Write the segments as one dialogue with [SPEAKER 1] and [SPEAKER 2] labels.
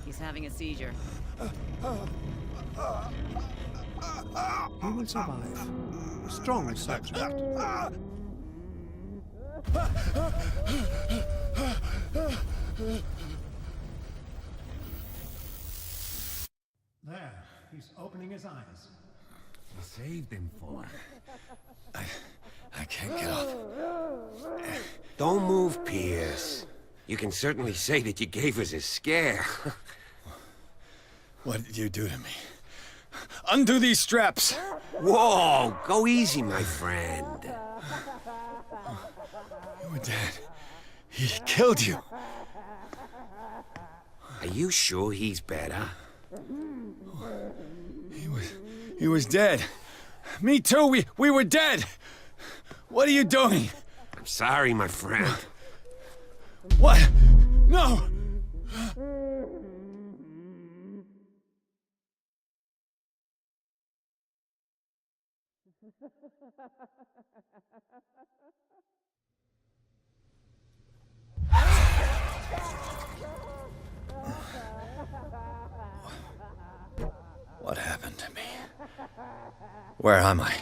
[SPEAKER 1] He's having a seizure.
[SPEAKER 2] He will survive. Strong subject. There, he's opening his eyes.
[SPEAKER 3] You saved him, Fuller. I can't get up.
[SPEAKER 4] Don't move, Pierce. You can certainly say that you gave us a scare.
[SPEAKER 3] What did you do to me? Undo these straps!
[SPEAKER 4] Whoa, go easy, my friend.
[SPEAKER 3] You were dead. He killed you.
[SPEAKER 4] Are you sure he's better?
[SPEAKER 3] He was dead. Me too, we were dead! What are you doing?
[SPEAKER 4] I'm sorry, my friend.
[SPEAKER 3] What? No! What happened to me? Where am I?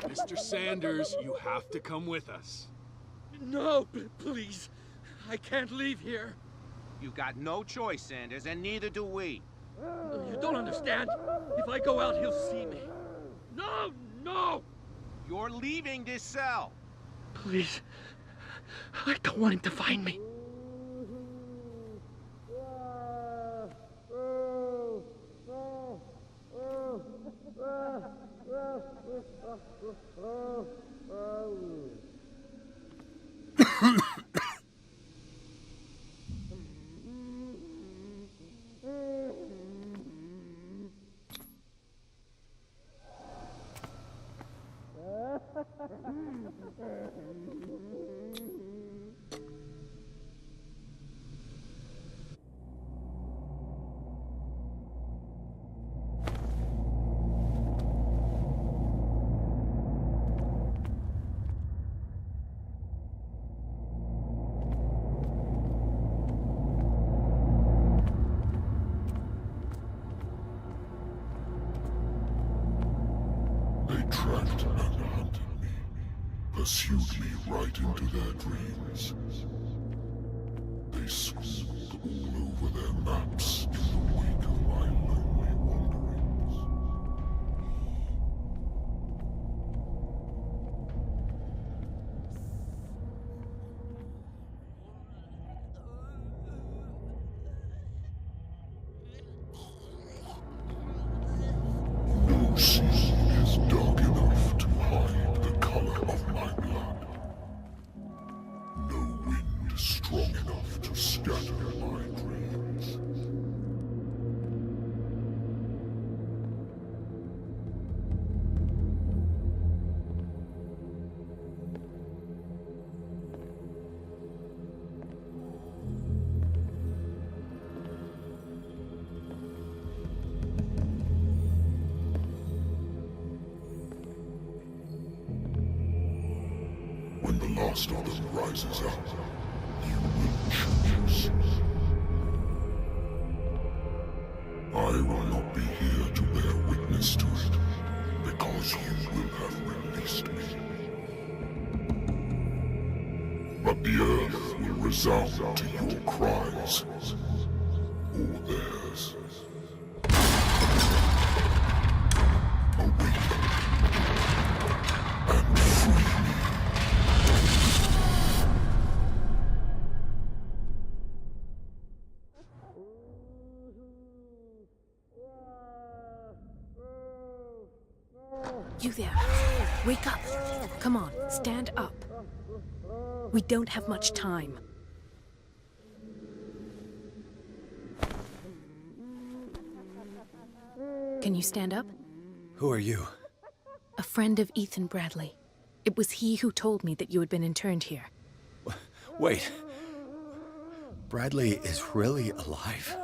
[SPEAKER 5] Mr. Sanders, you have to come with us.
[SPEAKER 6] No, please. I can't leave here.
[SPEAKER 7] You got no choice, Sanders, and neither do we.
[SPEAKER 6] You don't understand. If I go out, he'll see me. No, no!
[SPEAKER 7] You're leaving this cell.
[SPEAKER 6] Please. I don't want him to find me.
[SPEAKER 8] They tracked and hunted me, pursued me right into their dreams. They swooped all over their maps in the wake of my lonely wanderings. No sea is dark enough to hide the color of my blood. No wind strong enough to scatter my dreams. When the last of them rises up, you will choose. I will not be here to bear witness to it, because you will have released me. But the earth will resound to your cries, or theirs. Awaken and free me.
[SPEAKER 9] You there. Wake up. Come on, stand up. We don't have much time. Can you stand up?
[SPEAKER 3] Who are you?
[SPEAKER 9] A friend of Ethan Bradley. It was he who told me that you had been interned here.
[SPEAKER 3] Wait. Bradley is really alive?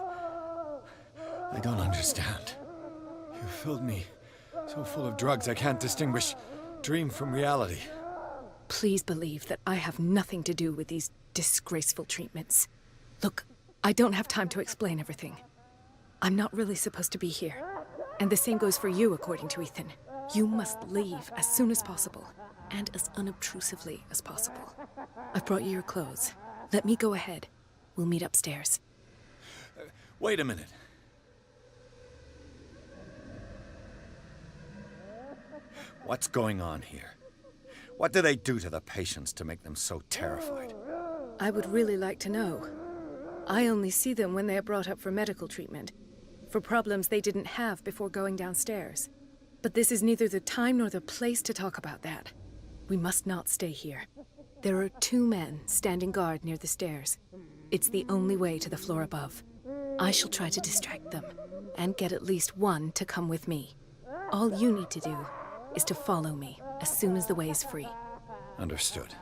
[SPEAKER 3] I don't understand. You filled me So full of drugs I can't distinguish dream from reality.
[SPEAKER 9] Please believe that I have nothing to do with these disgraceful treatments. Look, I don't have time to explain everything. I'm not really supposed to be here. And the same goes for you, according to Ethan. You must leave as soon as possible, and as unobtrusively as possible. I've brought you your clothes. Let me go ahead. We'll meet upstairs.
[SPEAKER 3] Wait a minute. What's going on here? What do they do to the patients to make them so terrified?
[SPEAKER 9] I would really like to know. I only see them when they are brought up for medical treatment, for problems they didn't have before going downstairs. But this is neither the time nor the place to talk about that. We must not stay here. There are 2 men standing guard near the stairs. It's the only way to the floor above. I shall try to distract them, and get at least one to come with me. All you need to do is to follow me as soon as the way is free.
[SPEAKER 3] Understood.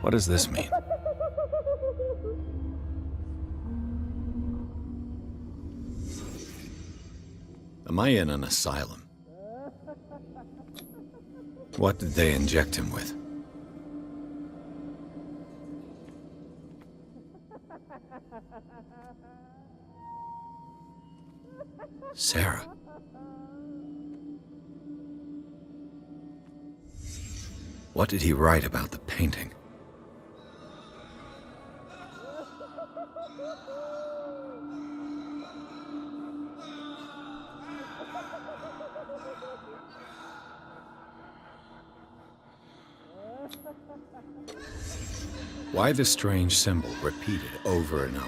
[SPEAKER 3] What does this mean? Am I in an asylum? What did they inject him with? Sarah. What did he write about the painting? Why the strange symbol repeated over and over?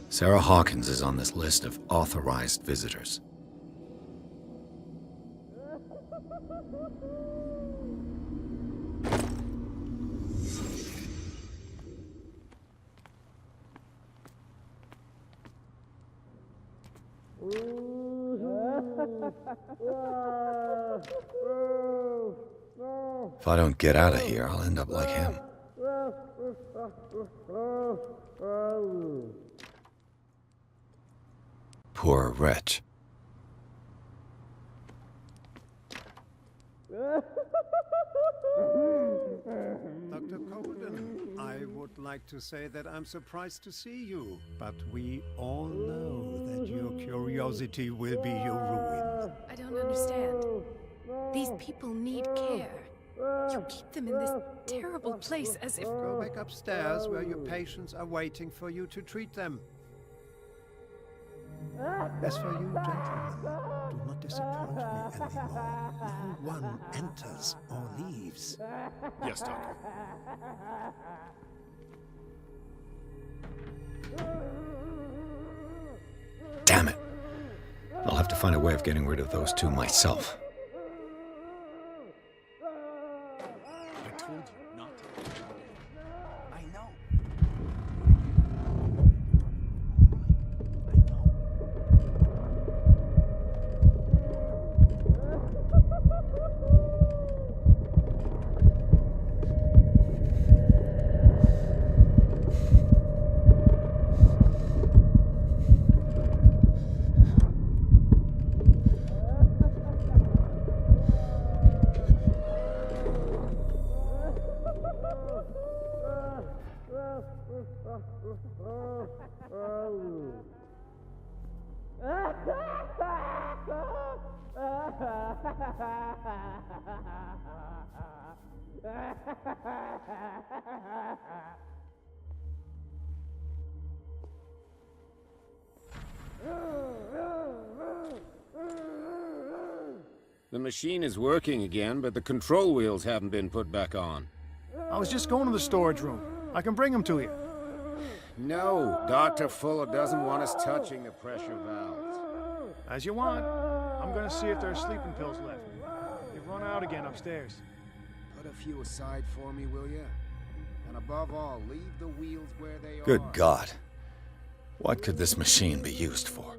[SPEAKER 3] Sarah Hawkins is on this list of authorized visitors. If I don't get out of here, I'll end up like him. Poor wretch.
[SPEAKER 2] Dr. Colden, I would like to say that I'm surprised to see you, but we all know that your curiosity will be your ruin.
[SPEAKER 9] I don't understand. These people need care. You keep them in this terrible place as if...
[SPEAKER 2] Go back upstairs where your patients are waiting for you to treat them. As for you, gentlemen, do not disappoint me anymore. No one enters or leaves.
[SPEAKER 5] Yes, Doctor.
[SPEAKER 3] Damn it. I'll have to find a way of getting rid of those 2 myself.
[SPEAKER 5] I told you not to. I know.
[SPEAKER 10] The machine is working again, but the control wheels haven't been put back on.
[SPEAKER 11] I was just going to the storage room. I can bring them to you.
[SPEAKER 10] No, Dr. Fuller doesn't want us touching the pressure valves.
[SPEAKER 11] As you want. I'm gonna see if there's sleeping pills left. They've run out again upstairs.
[SPEAKER 12] Put a few aside for me, will you? And above all, leave the wheels where they are.
[SPEAKER 3] Good God. What could this machine be used for?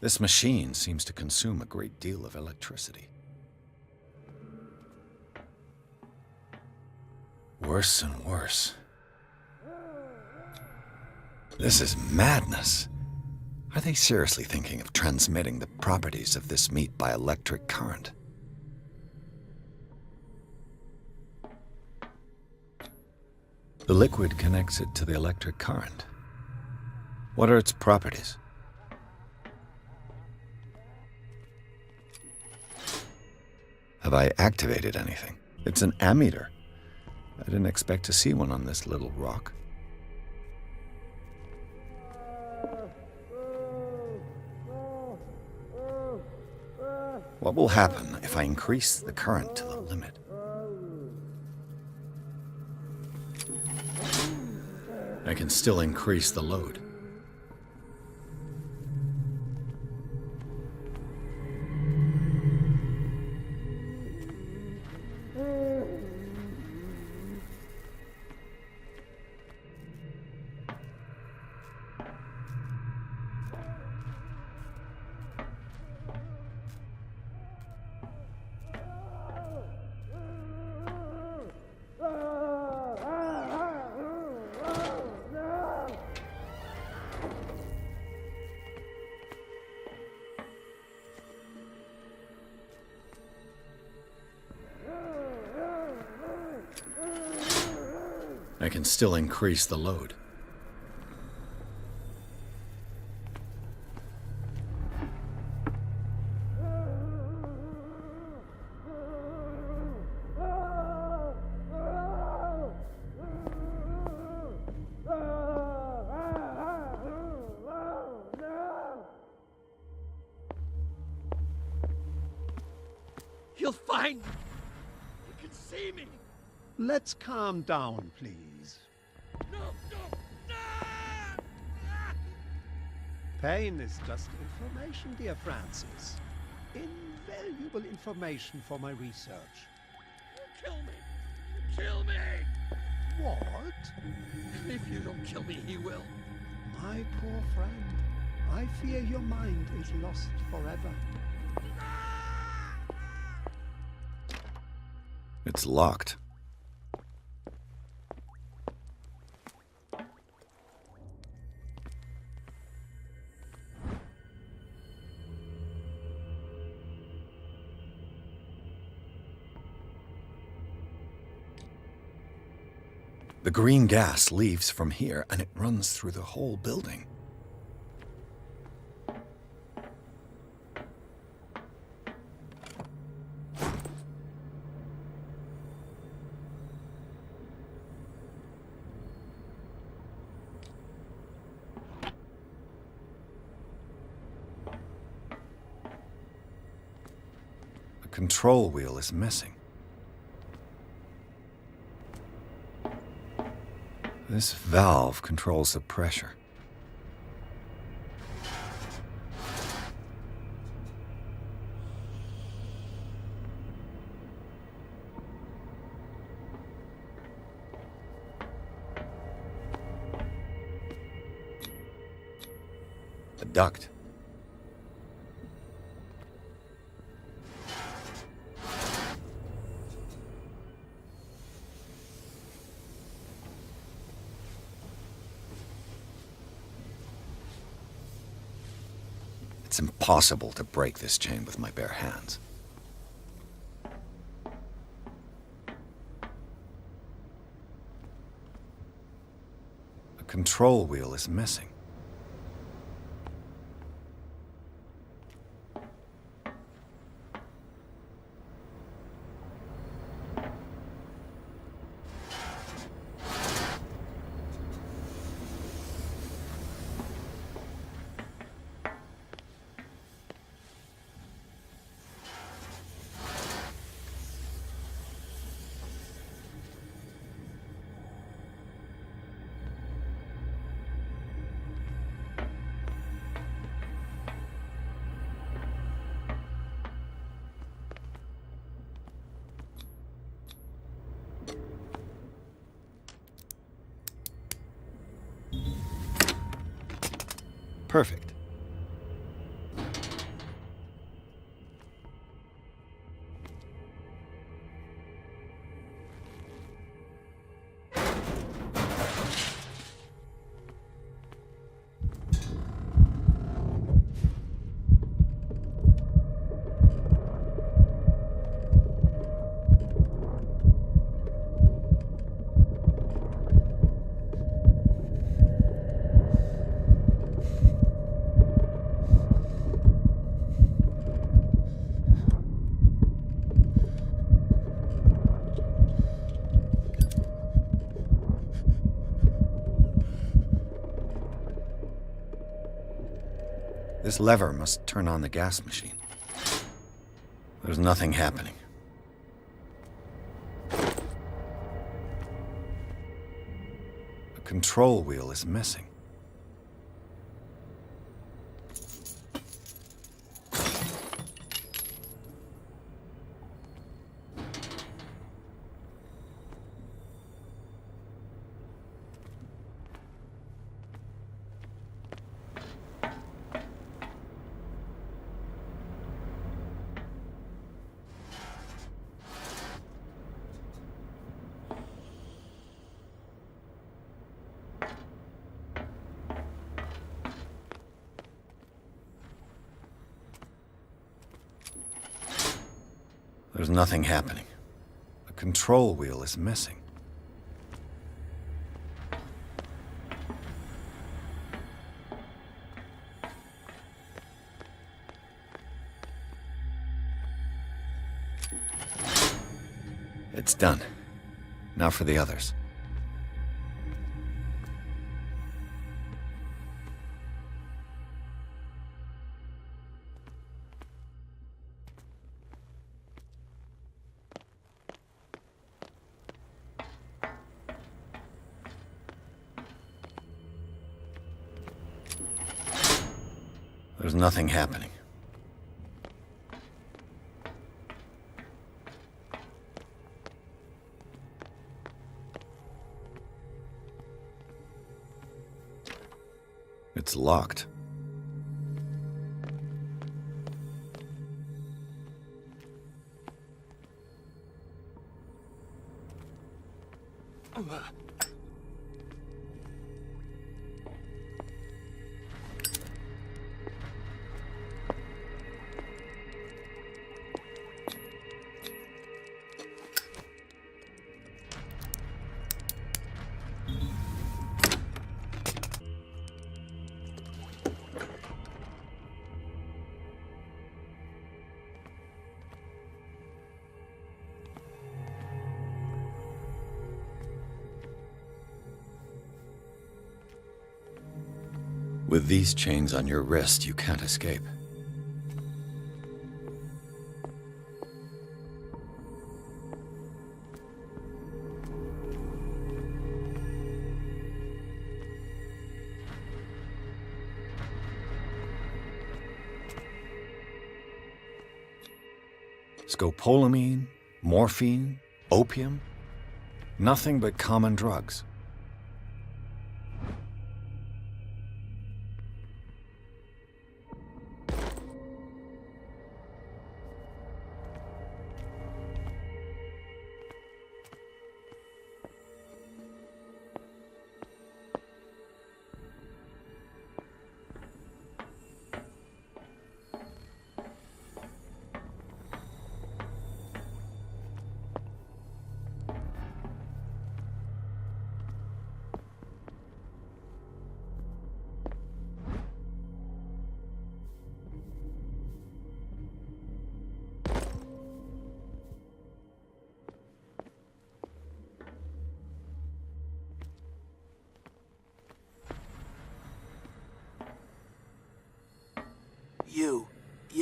[SPEAKER 3] This machine seems to consume a great deal of electricity. Worse and worse. This is madness. Are they seriously thinking of transmitting the properties of this meat by electric current? The liquid connects it to the electric current. What are its properties? Have I activated anything? It's an ammeter. I didn't expect to see one on this little rock. What will happen if I increase the current to the limit? I can still increase the load. I can still increase the load.
[SPEAKER 6] He'll find me. He can see me.
[SPEAKER 2] Let's calm down, please.
[SPEAKER 6] No, no, no!
[SPEAKER 2] Pain is just information, dear Francis. Invaluable information for my research.
[SPEAKER 6] Kill me! Kill me!
[SPEAKER 2] What?
[SPEAKER 6] If you don't kill me, he will.
[SPEAKER 2] My poor friend, I fear your mind is lost forever.
[SPEAKER 3] It's locked. The green gas leaves from here, and it runs through the whole building. The control wheel is missing. This valve controls the pressure. A duct. It's impossible to break this chain with my bare hands. The control wheel is missing. Perfect. This lever must turn on the gas machine. There's nothing happening. The control wheel is missing. There's nothing happening. The control wheel is missing. It's done. Now for the others. There's nothing happening. It's locked. With these chains on your wrist, you can't escape. Scopolamine, morphine, opium, nothing but common drugs.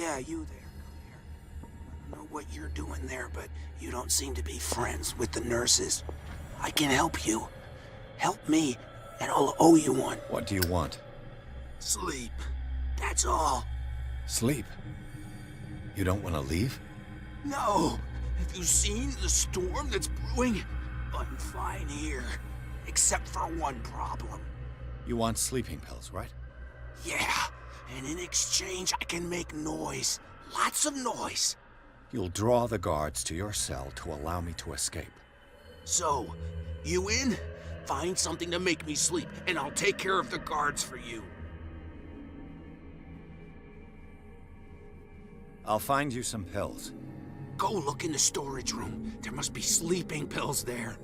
[SPEAKER 13] Yeah, you there. Come here. I don't know what you're doing there, but you don't seem to be friends with the nurses. I can help you. Help me, and I'll owe you one.
[SPEAKER 3] What do you want?
[SPEAKER 13] Sleep. That's all.
[SPEAKER 3] Sleep? You don't want to leave?
[SPEAKER 13] No. Have you seen the storm that's brewing? I'm fine here. Except for one problem.
[SPEAKER 3] You want sleeping pills, right?
[SPEAKER 13] Yeah. And in exchange, I can make noise. Lots of noise.
[SPEAKER 3] You'll draw the guards to your cell to allow me to escape.
[SPEAKER 13] So, you in? Find something to make me sleep, and I'll take care of the guards for you.
[SPEAKER 3] I'll find you some pills.
[SPEAKER 13] Go look in the storage room. There must be sleeping pills there.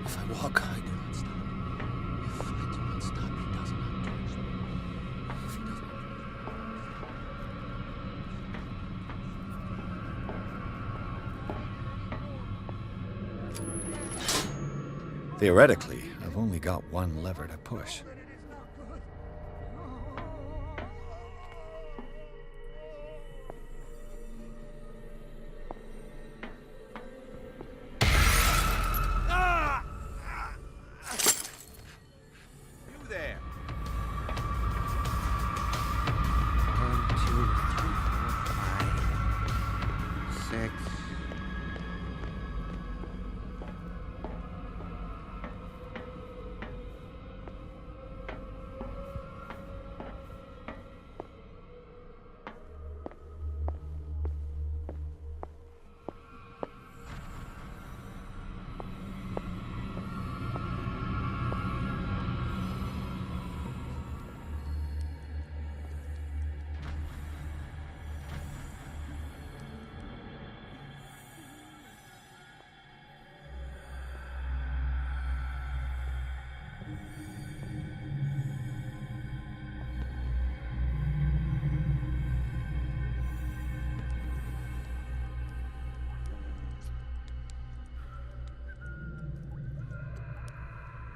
[SPEAKER 3] If I walk, I do not stop. If I do not stop, he does not catch me. If he does not... Theoretically, I've only got one lever to push.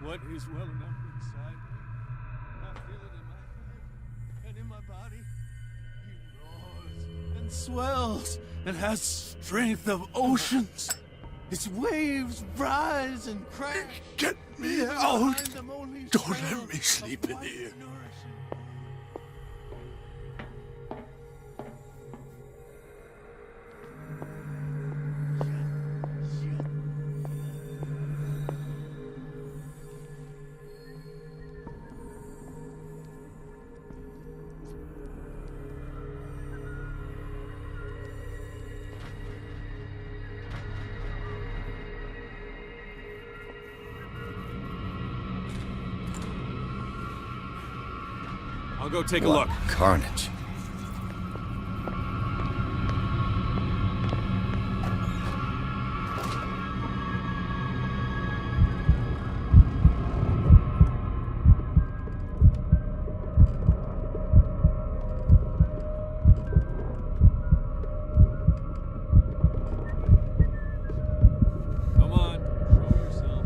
[SPEAKER 6] What is welling up inside me? I feel it in my head and in my body. He roars and swells and has strength of oceans. Its waves rise and crash.
[SPEAKER 8] Get me out! Don't let me sleep in here.
[SPEAKER 5] I'll go take a look.
[SPEAKER 3] Carnage.
[SPEAKER 5] Come on, show yourself.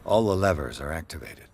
[SPEAKER 3] All the levers are activated.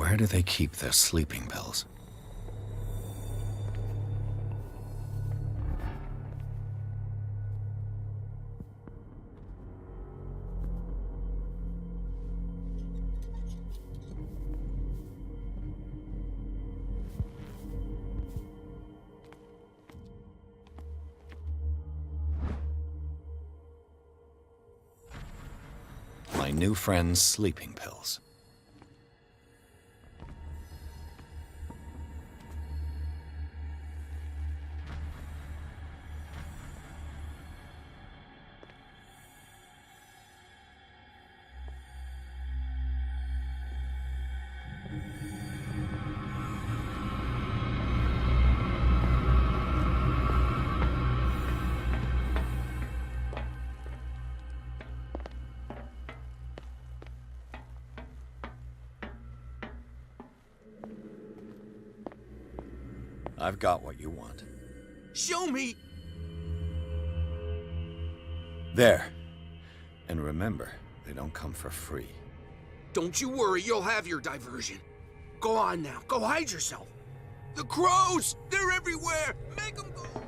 [SPEAKER 3] Where do they keep their sleeping pills? My new friend's sleeping pills. I've got what you want.
[SPEAKER 13] Show me!
[SPEAKER 3] There. And remember, they don't come for free.
[SPEAKER 13] Don't you worry, you'll have your diversion. Go on now, go hide yourself. The crows! They're everywhere! Make them go away!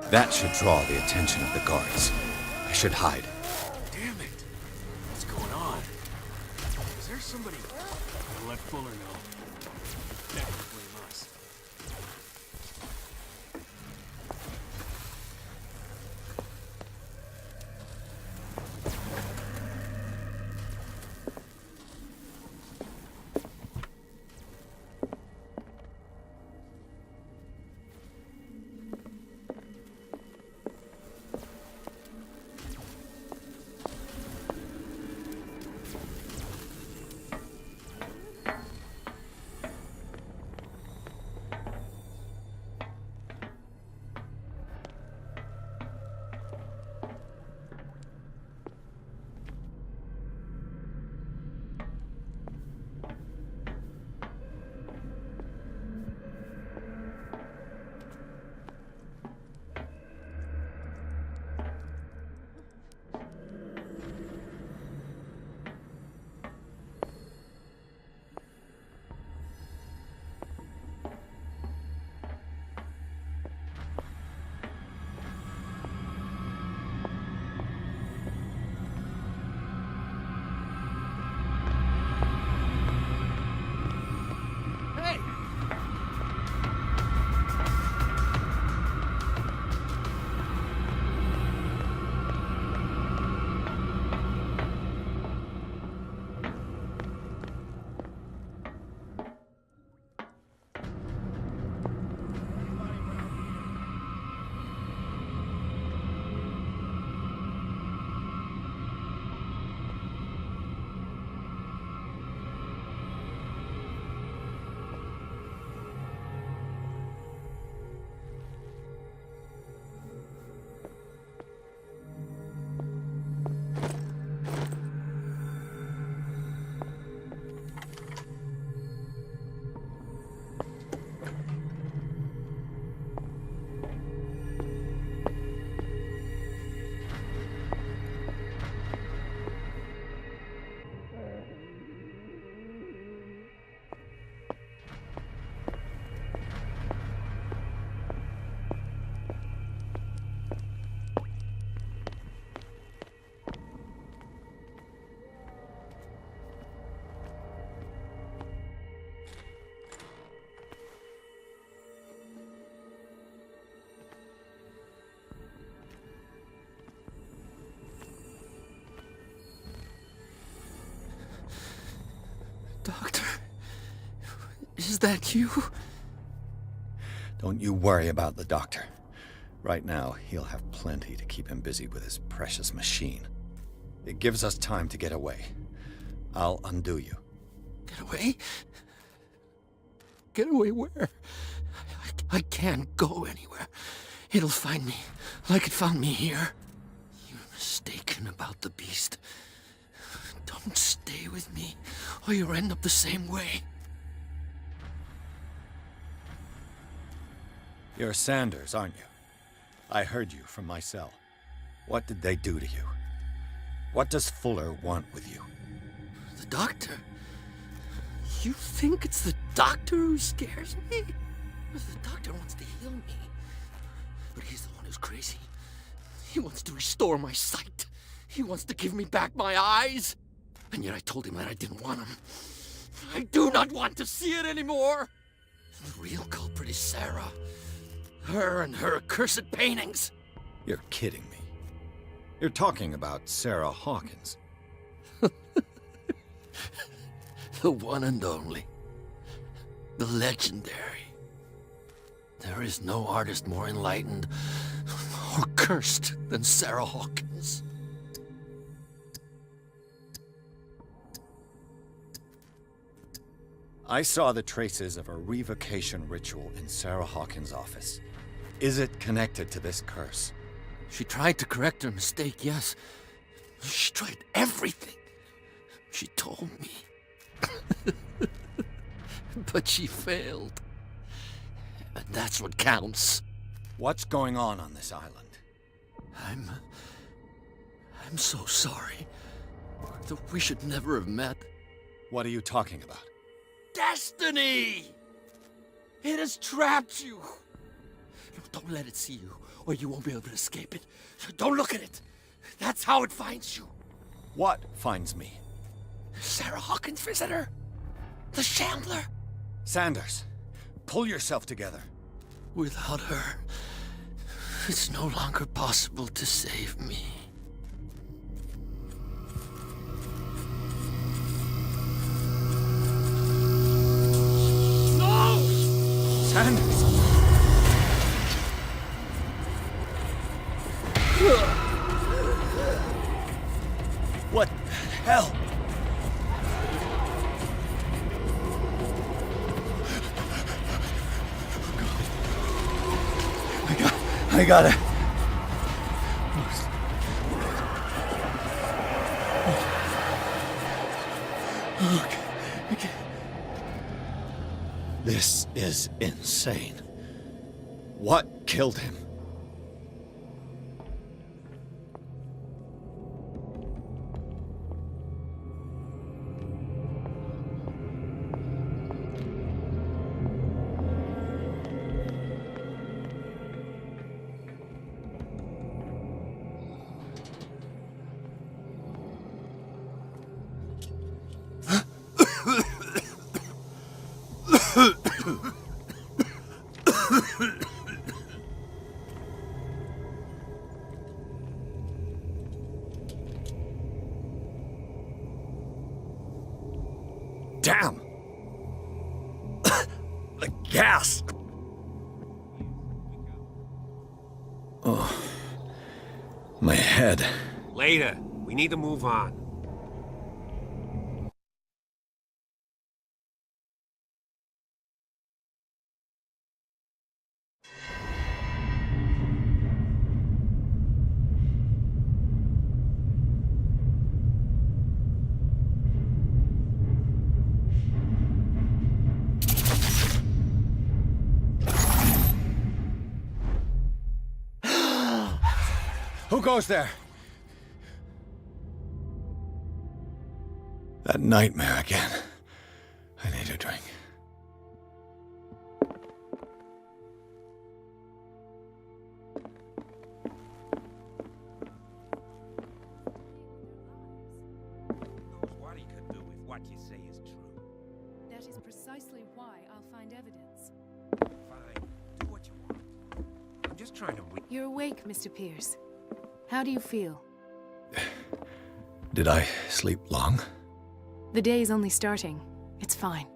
[SPEAKER 3] That should draw the attention of the guards. I should hide.
[SPEAKER 13] Damn it! What's going on? Is there somebody...
[SPEAKER 5] I'll let Fuller know. Never blame us.
[SPEAKER 13] Doctor, is that you?
[SPEAKER 3] Don't you worry about the doctor. Right now, he'll have plenty to keep him busy with his precious machine. It gives us time to get away. I'll undo you.
[SPEAKER 13] Get away? Get away where? I can't go anywhere. It'll find me, like it found me here. You're mistaken about the beast. Don't stay with me, or you'll end up the same way.
[SPEAKER 3] You're Sanders, aren't you? I heard you from my cell. What did they do to you? What does Fuller want with you?
[SPEAKER 13] The doctor? You think it's the doctor who scares me? The doctor wants to heal me. But he's the one who's crazy. He wants to restore my sight. He wants to give me back my eyes. And yet I told him that I didn't want him. I do not want to see it anymore. The real culprit is Sarah. Her and her accursed paintings.
[SPEAKER 3] You're kidding me. You're talking about Sarah Hawkins.
[SPEAKER 13] The one and only. The legendary. There is no artist more enlightened or cursed than Sarah Hawkins.
[SPEAKER 3] I saw the traces of a revocation ritual in Sarah Hawkins' office. Is it connected to this curse?
[SPEAKER 13] She tried to correct her mistake, yes. She tried everything. She told me. But she failed. And that's what counts.
[SPEAKER 3] What's going on this island?
[SPEAKER 13] I'm so sorry. That we should never have met.
[SPEAKER 3] What are you talking about?
[SPEAKER 13] Destiny! It has trapped you. No, don't let it see you, or you won't be able to escape it. Don't look at it. That's how it finds you.
[SPEAKER 3] What finds me?
[SPEAKER 13] Sarah Hawkins' visitor. The Shambler.
[SPEAKER 3] Sanders, pull yourself together.
[SPEAKER 13] Without her, it's no longer possible to save me. No!
[SPEAKER 3] Sanders! What the hell? I gotta... Okay. This is insane. What killed him? Damn! The gas! Oh. My head.
[SPEAKER 4] Later. We need to move on.
[SPEAKER 3] Who goes there? That nightmare again. I need a drink.
[SPEAKER 7] What he could do if what you say is true.
[SPEAKER 9] That is precisely why I'll find evidence.
[SPEAKER 7] Fine. Do what you want. I'm just trying to...
[SPEAKER 9] You're awake, Mr. Pierce. How do you feel?
[SPEAKER 3] Did I sleep long?
[SPEAKER 9] The day is only starting. It's fine.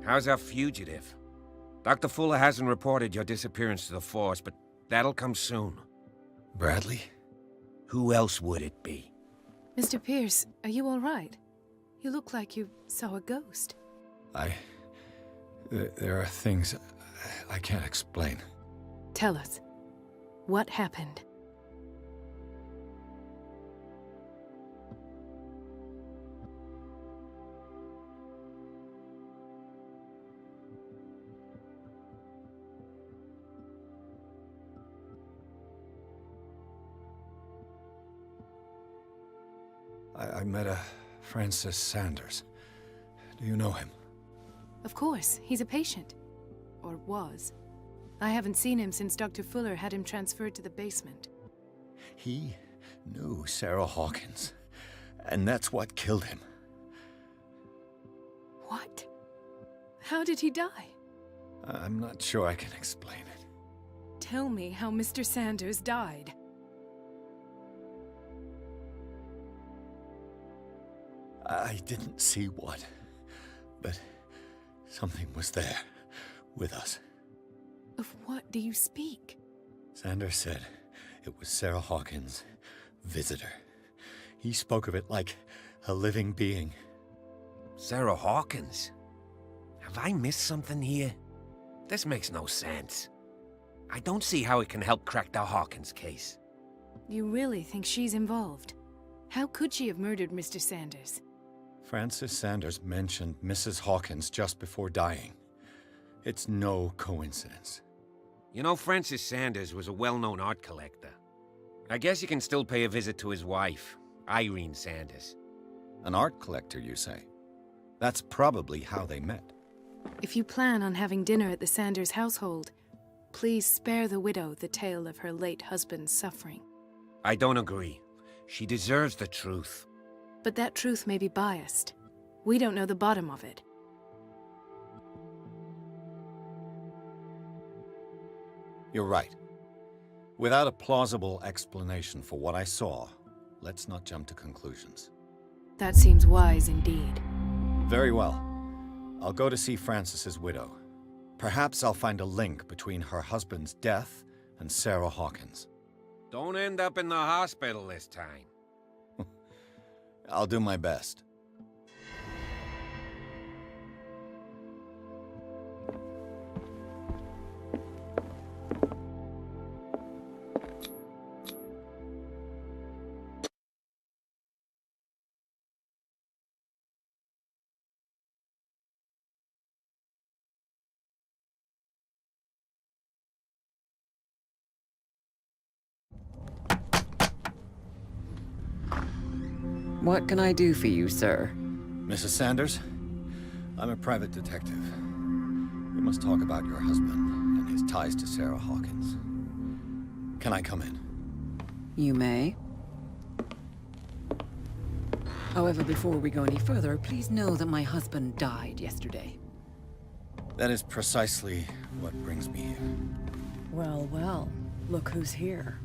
[SPEAKER 4] How's our fugitive? Dr. Fuller hasn't reported your disappearance to the force, but that'll come soon.
[SPEAKER 3] Bradley?
[SPEAKER 4] Who else would it be?
[SPEAKER 9] Mr. Pierce, are you all right? You look like you saw a ghost.
[SPEAKER 3] There are things I can't explain.
[SPEAKER 9] Tell us. What happened?
[SPEAKER 3] I met a Francis Sanders. Do you know him?
[SPEAKER 9] Of course, he's a patient. Or was. I haven't seen him since Dr. Fuller had him transferred to the basement.
[SPEAKER 3] He knew Sarah Hawkins, and that's what killed him.
[SPEAKER 9] What? How did he die?
[SPEAKER 3] I'm not sure I can explain it.
[SPEAKER 9] Tell me how Mr. Sanders died.
[SPEAKER 3] I didn't see what, but something was there, with us.
[SPEAKER 9] Of what do you speak?
[SPEAKER 3] Sanders said it was Sarah Hawkins' visitor. He spoke of it like a living being.
[SPEAKER 4] Sarah Hawkins? Have I missed something here? This makes no sense. I don't see how it can help crack the Hawkins case.
[SPEAKER 9] You really think she's involved? How could she have murdered Mr. Sanders?
[SPEAKER 3] Francis Sanders mentioned Mrs. Hawkins just before dying. It's no coincidence.
[SPEAKER 4] You know, Francis Sanders was a well-known art collector. I guess you can still pay a visit to his wife, Irene Sanders.
[SPEAKER 3] An art collector, you say? That's probably how they met.
[SPEAKER 9] If you plan on having dinner at the Sanders household, please spare the widow the tale of her late husband's suffering.
[SPEAKER 4] I don't agree. She deserves the truth.
[SPEAKER 9] But that truth may be biased. We don't know the bottom of it.
[SPEAKER 3] You're right. Without a plausible explanation for what I saw, let's not jump to conclusions.
[SPEAKER 9] That seems wise indeed.
[SPEAKER 3] Very well. I'll go to see Francis's widow. Perhaps I'll find a link between her husband's death and Sarah Hawkins.
[SPEAKER 4] Don't end up in the hospital this time.
[SPEAKER 3] I'll do my best.
[SPEAKER 14] What can I do for you, sir?
[SPEAKER 3] Mrs. Sanders, I'm a private detective. We must talk about your husband and his ties to Sarah Hawkins. Can I come in?
[SPEAKER 14] You may. However, before we go any further, please know that my husband died yesterday.
[SPEAKER 3] That is precisely what brings me here.
[SPEAKER 14] Well, well, look who's here.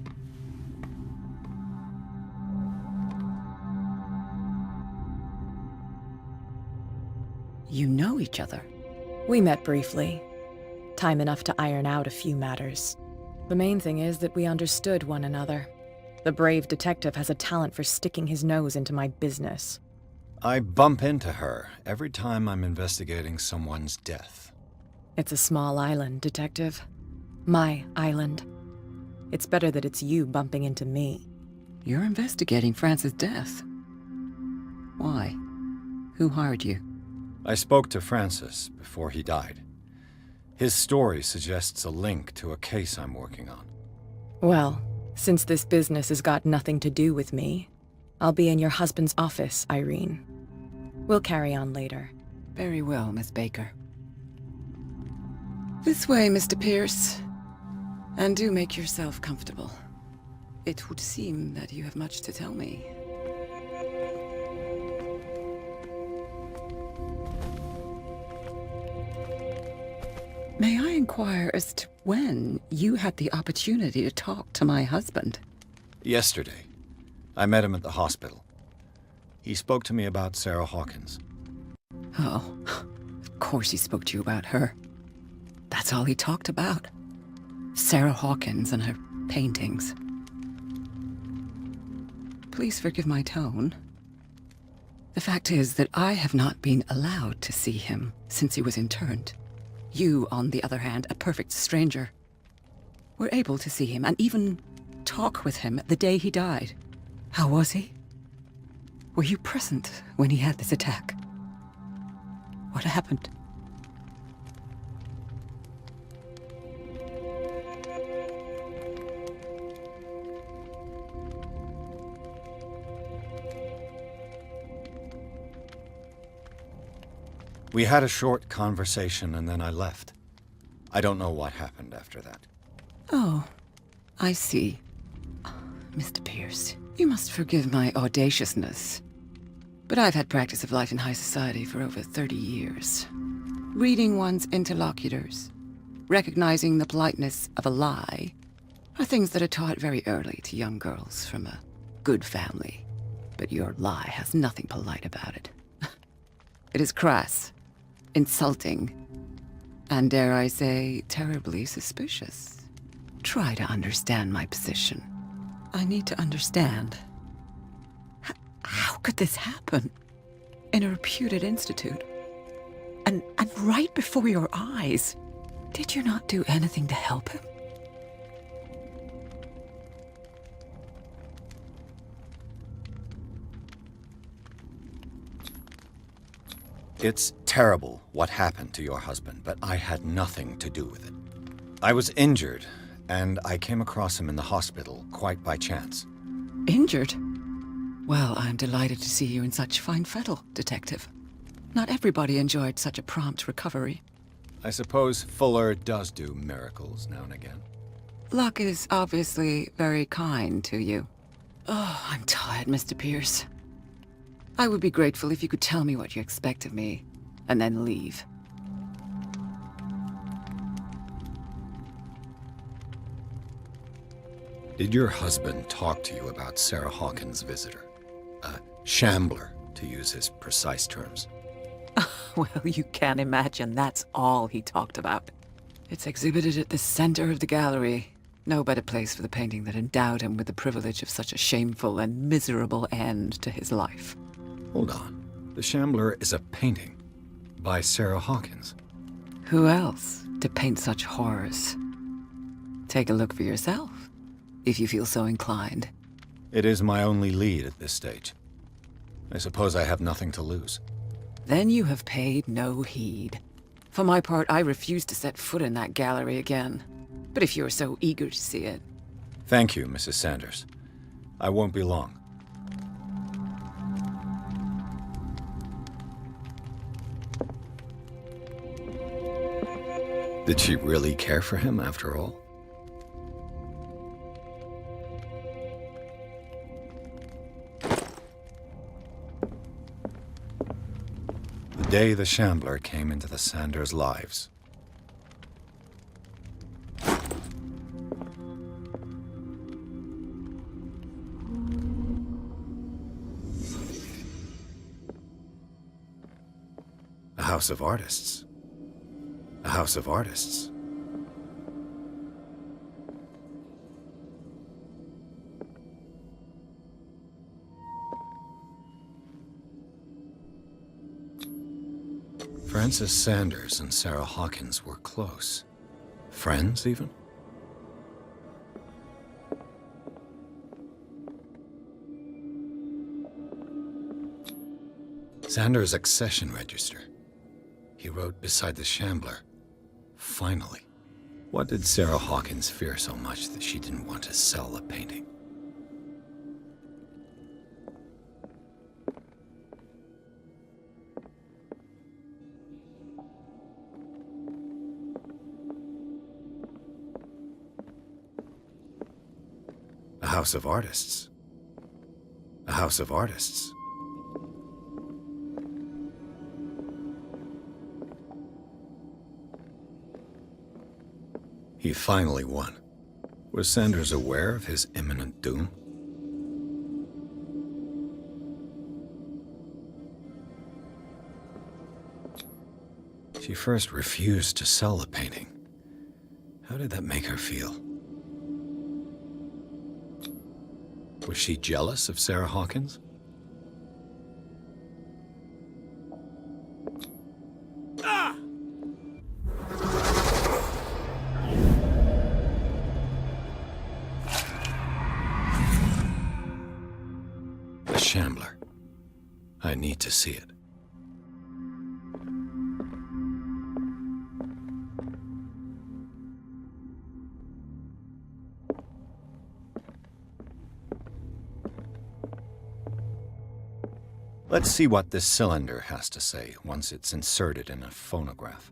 [SPEAKER 14] You know each other?
[SPEAKER 15] We met briefly. Time enough to iron out a few matters. The main thing is that we understood one another. The brave detective has a talent for sticking his nose into my business.
[SPEAKER 3] I bump into her every time I'm investigating someone's death.
[SPEAKER 15] It's a small island, Detective. My island. It's better that it's you bumping into me.
[SPEAKER 14] You're investigating Francis' death. Why? Who hired you?
[SPEAKER 3] I spoke to Francis before he died. His story suggests a link to a case I'm working on.
[SPEAKER 15] Well, since this business has got nothing to do with me, I'll be in your husband's office, Irene. We'll carry on later.
[SPEAKER 14] Very well, Miss Baker. This way, Mr. Pierce. And do make yourself comfortable. It would seem that you have much to tell me. May I inquire as to when you had the opportunity to talk to my husband?
[SPEAKER 3] Yesterday. I met him at the hospital. He spoke to me about Sarah Hawkins.
[SPEAKER 14] Oh, of course he spoke to you about her. That's all he talked about. Sarah Hawkins and her paintings. Please forgive my tone. The fact is that I have not been allowed to see him since he was interned. You, on the other hand, a perfect stranger, were able to see him and even talk with him the day he died. How was he? Were you present when he had this attack? What happened?
[SPEAKER 3] We had a short conversation and then I left. I don't know what happened after that.
[SPEAKER 14] Oh, I see. Mr. Pierce, you must forgive my audaciousness. But I've had practice of life in high society for over 30 years. Reading one's interlocutors, recognizing the politeness of a lie, are things that are taught very early to young girls from a good family. But your lie has nothing polite about it. It is crass, insulting, and dare I say, terribly suspicious. Try to understand my position. I need to understand. How could this happen? In a reputed institute? And right before your eyes? Did you not do anything to help him?
[SPEAKER 3] It's terrible what happened to your husband, but I had nothing to do with it. I was injured, and I came across him in the hospital quite by chance.
[SPEAKER 14] Injured? Well, I'm delighted to see you in such fine fettle, Detective. Not everybody enjoyed such a prompt recovery.
[SPEAKER 3] I suppose Fuller does do miracles now and again.
[SPEAKER 14] Luck is obviously very kind to you. Oh, I'm tired, Mr. Pierce. I would be grateful if you could tell me what you expect of me, and then leave.
[SPEAKER 3] Did your husband talk to you about Sarah Hawkins' visitor? A shambler, to use his precise terms.
[SPEAKER 14] Well, you can imagine that's all he talked about. It's exhibited at the center of the gallery. No better place for the painting that endowed him with the privilege of such a shameful and miserable end to his life.
[SPEAKER 3] Hold on. The Shambler is a painting by Sarah Hawkins.
[SPEAKER 14] Who else to paint such horrors? Take a look for yourself, if you feel so inclined.
[SPEAKER 3] It is my only lead at this stage. I suppose I have nothing to lose.
[SPEAKER 14] Then you have paid no heed. For my part, I refuse to set foot in that gallery again. But if you're so eager to see it...
[SPEAKER 3] Thank you, Mrs. Sanders. I won't be long. Did she really care for him after all? The day the Shambler came into the Sanders' lives. A house of artists. A house of artists. Frances Sanders and Sarah Hawkins were close. Friends, even? Sanders' accession register. He wrote beside the Shambler. Finally. What did Sarah Hawkins fear so much that she didn't want to sell the painting? A house of artists. A house of artists. He finally won. Was Sanders aware of his imminent doom? She first refused to sell the painting. How did that make her feel? Was she jealous of Sarah Hawkins? The Shambler. I need to see it. Let's see what this cylinder has to say once it's inserted in a phonograph.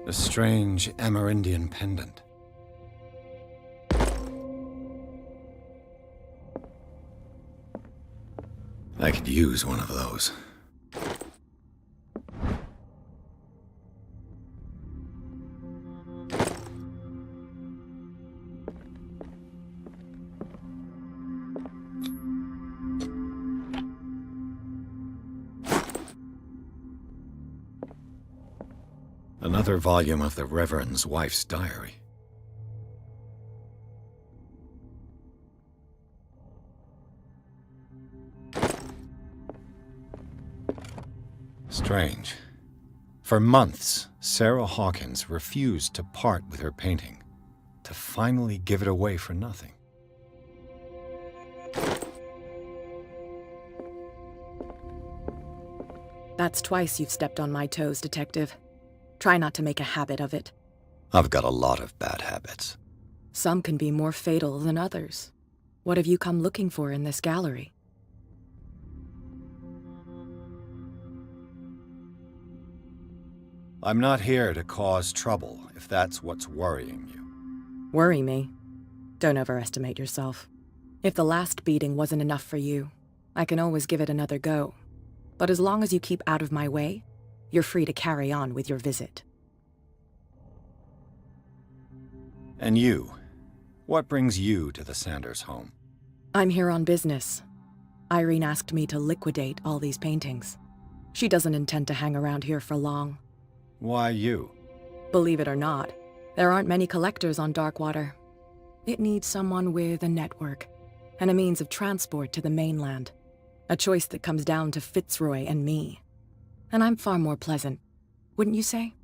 [SPEAKER 3] A strange Amerindian pendant. I could use one of those. Another volume of the Reverend's wife's diary. Strange. For months, Sarah Hawkins refused to part with her painting, to finally give it away for nothing.
[SPEAKER 15] That's twice you've stepped on my toes, Detective. Try not to make a habit of it.
[SPEAKER 3] I've got a lot of bad habits.
[SPEAKER 15] Some can be more fatal than others. What have you come looking for in this gallery?
[SPEAKER 3] I'm not here to cause trouble, if that's what's worrying you.
[SPEAKER 15] Worry me? Don't overestimate yourself. If the last beating wasn't enough for you, I can always give it another go. But as long as you keep out of my way, you're free to carry on with your visit.
[SPEAKER 3] And you? What brings you to the Sanders home?
[SPEAKER 15] I'm here on business. Irene asked me to liquidate all these paintings. She doesn't intend to hang around here for long.
[SPEAKER 3] Why you?
[SPEAKER 15] Believe it or not, there aren't many collectors on Darkwater. It needs someone with a network and a means of transport to the mainland. A choice that comes down to Fitzroy and me. And I'm far more pleasant, wouldn't you say?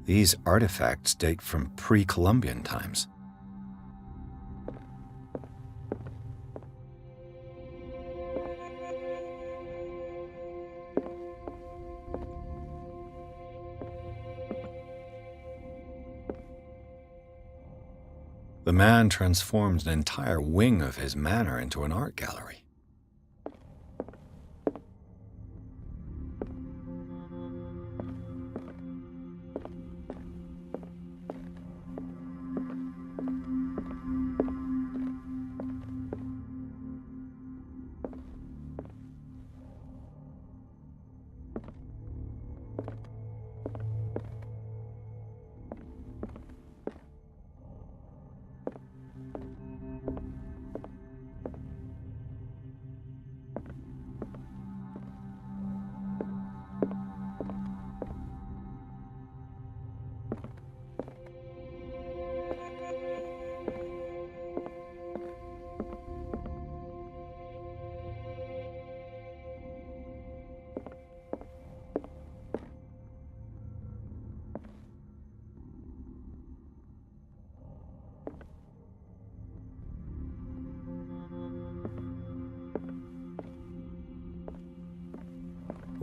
[SPEAKER 3] These artifacts date from pre-Columbian times. The man transformed an entire wing of his manor into an art gallery.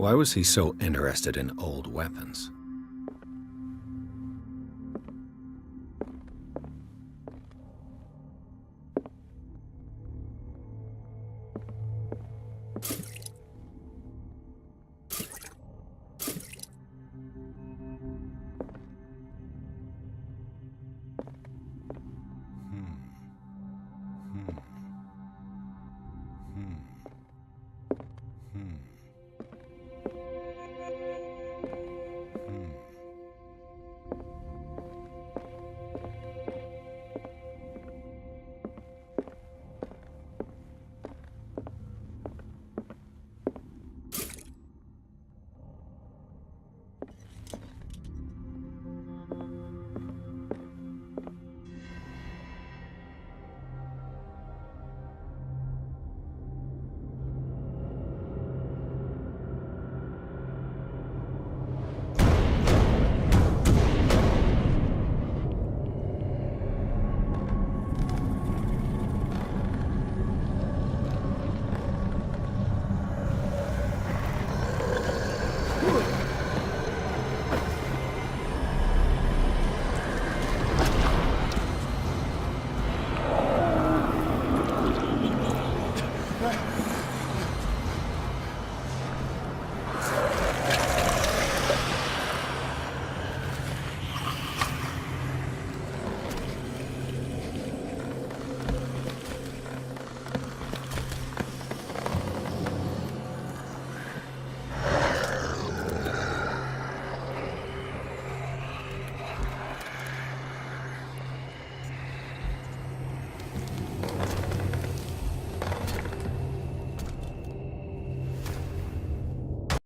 [SPEAKER 3] Why was he so interested in old weapons?